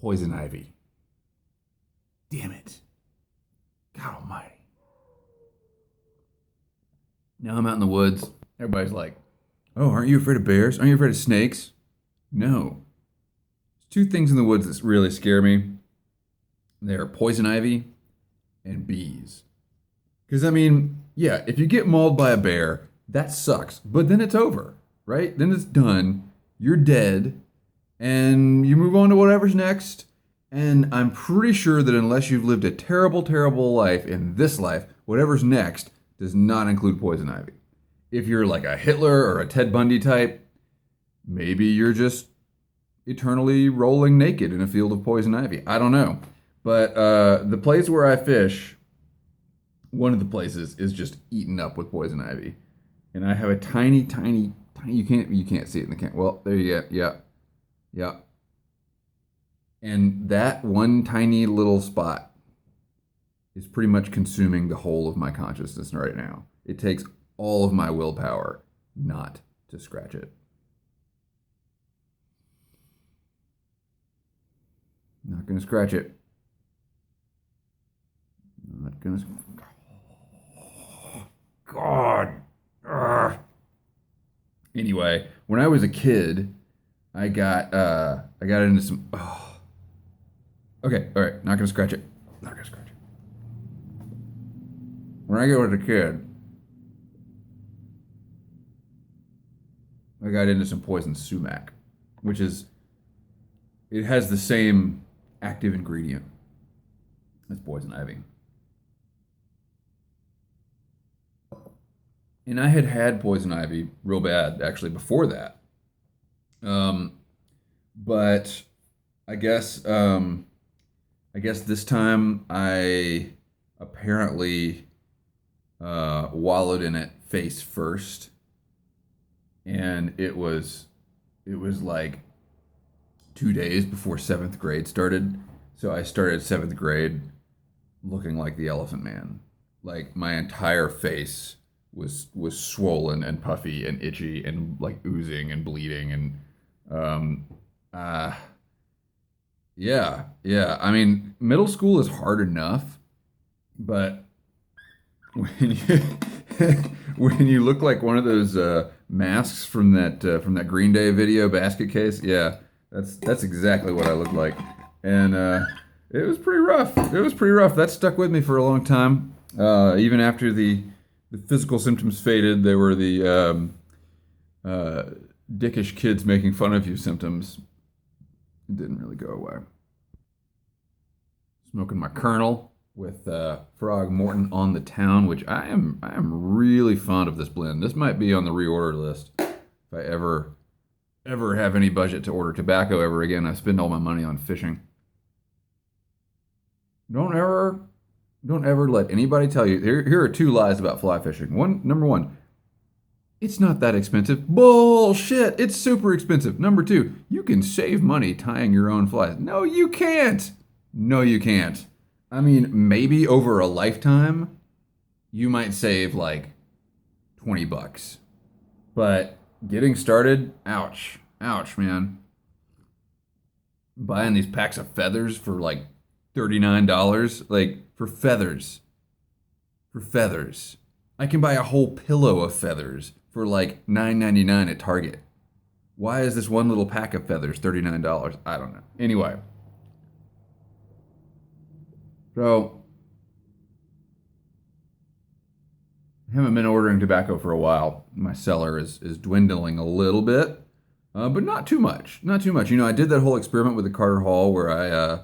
Poison ivy. Damn it. God almighty. Now I'm out in the woods. Everybody's like, oh, aren't you afraid of bears? Aren't you afraid of snakes? No. There's two things in the woods that really scare me. They're poison ivy and bees. Because, I mean, yeah, if you get mauled by a bear, that sucks. But then it's over, right? Then it's done. You're dead. And you move on to whatever's next. And I'm pretty sure that unless you've lived a terrible, terrible life in this life, whatever's next does not include poison ivy. If you're like a Hitler or a Ted Bundy type, maybe you're just eternally rolling naked in a field of poison ivy. I don't know. But the place where I fish, one of the places is just eaten up with poison ivy. And I have a tiny, tiny, tiny, you can't see it in the camera. Well, there you go. Yeah. Yeah. And that one tiny little spot is pretty much consuming the whole of my consciousness right now. It takes all of my willpower not to scratch it. Not gonna scratch it. Not gonna. God. Ugh. Anyway, when I was a kid, I got into some. Oh. Okay, all right. Not gonna scratch it. Not gonna scratch it. When I was a kid, I got into some poison sumac, which is it has the same active ingredient as poison ivy. And I had had poison ivy real bad actually before that. Um, but I guess I guess this time I apparently wallowed in it face first, and it was like 2 days before seventh grade started. So I started seventh grade looking like the Elephant Man. Like my entire face was swollen and puffy and itchy and like oozing and bleeding and um uh yeah. I mean, middle school is hard enough, but when you when you look like one of those masks from that Green Day video, Basket Case, yeah, that's exactly what I look like, and it was pretty rough. It was pretty rough. That stuck with me for a long time. Even after the physical symptoms faded, they were the uh, dickish kids making fun of you symptoms. It didn't really go away. Smoking my Colonel with Frog Morton on the Town, which I am really fond of this blend. This might be on the reorder list if I ever have any budget to order tobacco ever again. I spend all my money on fishing. Don't ever don't ever let anybody tell you. Here are two lies about fly fishing. Number one, it's not that expensive. Bullshit. It's super expensive. Number two, you can save money tying your own flies. No, you can't. No, you can't. I mean, maybe over a lifetime, you might save like 20 bucks. But getting started, ouch. Ouch, man. Buying these packs of feathers for like $39, like for feathers. For feathers. I can buy a whole pillow of feathers for like $9.99 at Target. Why is this one little pack of feathers $39? I don't know. Anyway, so I haven't been ordering tobacco for a while. My cellar is dwindling a little bit, but not too much. Not too much. You know, I did that whole experiment with the Carter Hall where I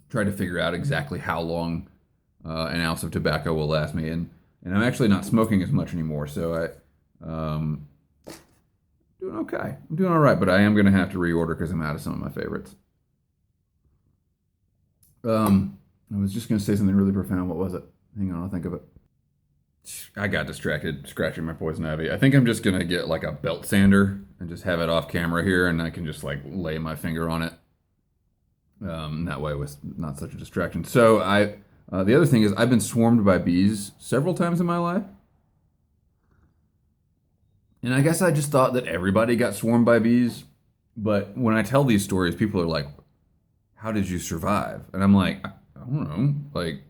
tried to figure out exactly how long an ounce of tobacco will last me, and I'm actually not smoking as much anymore, so doing okay. I'm doing all right, but I am gonna have to reorder because I'm out of some of my favorites. I was just gonna say something really profound. What was it? Hang on, I'll think of it. I got distracted scratching my poison ivy. I think I'm just gonna get like a belt sander and just have it off camera here, and I can just like lay my finger on it. That way, with not such a distraction. So the other thing is, I've been swarmed by bees several times in my life, and I guess I just thought that everybody got swarmed by bees. But when I tell these stories, people are like, how did you survive? And I'm like, I don't know, like,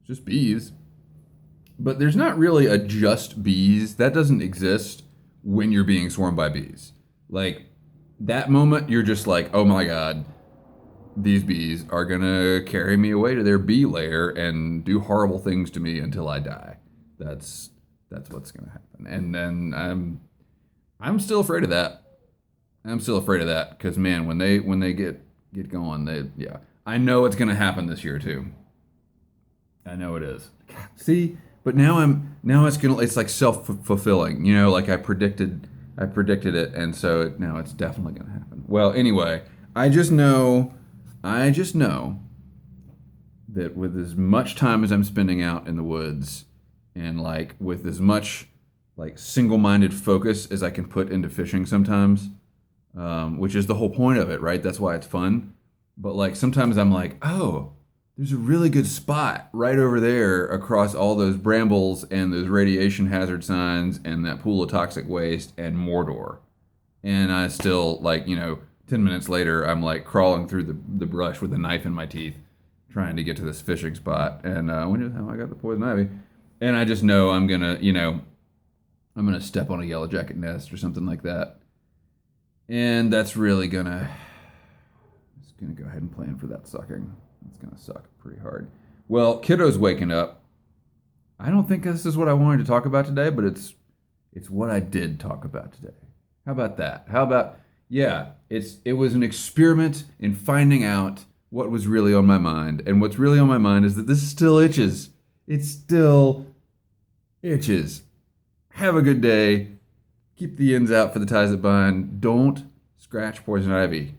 just bees. But there's not really a just bees. That doesn't exist when you're being swarmed by bees. Like, that moment, you're just like, oh my God, these bees are gonna carry me away to their bee lair and do horrible things to me until I die. That's what's gonna happen. And then I'm still afraid of that. I'm still afraid of that because man, when they get going, they yeah. I know it's gonna happen this year too. I know it is. See, but now it's like self fulfilling. You know, like I predicted it, and so now it's definitely gonna happen. Well, anyway, I just know that with as much time as I'm spending out in the woods, and like with as much like single-minded focus as I can put into fishing sometimes, which is the whole point of it, right? That's why it's fun. But like sometimes I'm like, oh, there's a really good spot right over there across all those brambles and those radiation hazard signs and that pool of toxic waste and Mordor. And I still like, 10 minutes later, I'm like crawling through the brush with a knife in my teeth, trying to get to this fishing spot. And when the hell I got the poison ivy, and I just know I'm gonna step on a yellow jacket nest or something like that, and that's really gonna just gonna go ahead and plan for that sucking. It's gonna suck pretty hard. Well, kiddo's waking up. I don't think this is what I wanted to talk about today, but it's what I did talk about today. How about that? How about yeah, it was an experiment in finding out what was really on my mind. And what's really on my mind is that this still itches. It still itches. Have a good day. Keep the ends out for the ties that bind. Don't scratch poison ivy.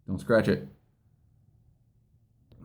Don't scratch it.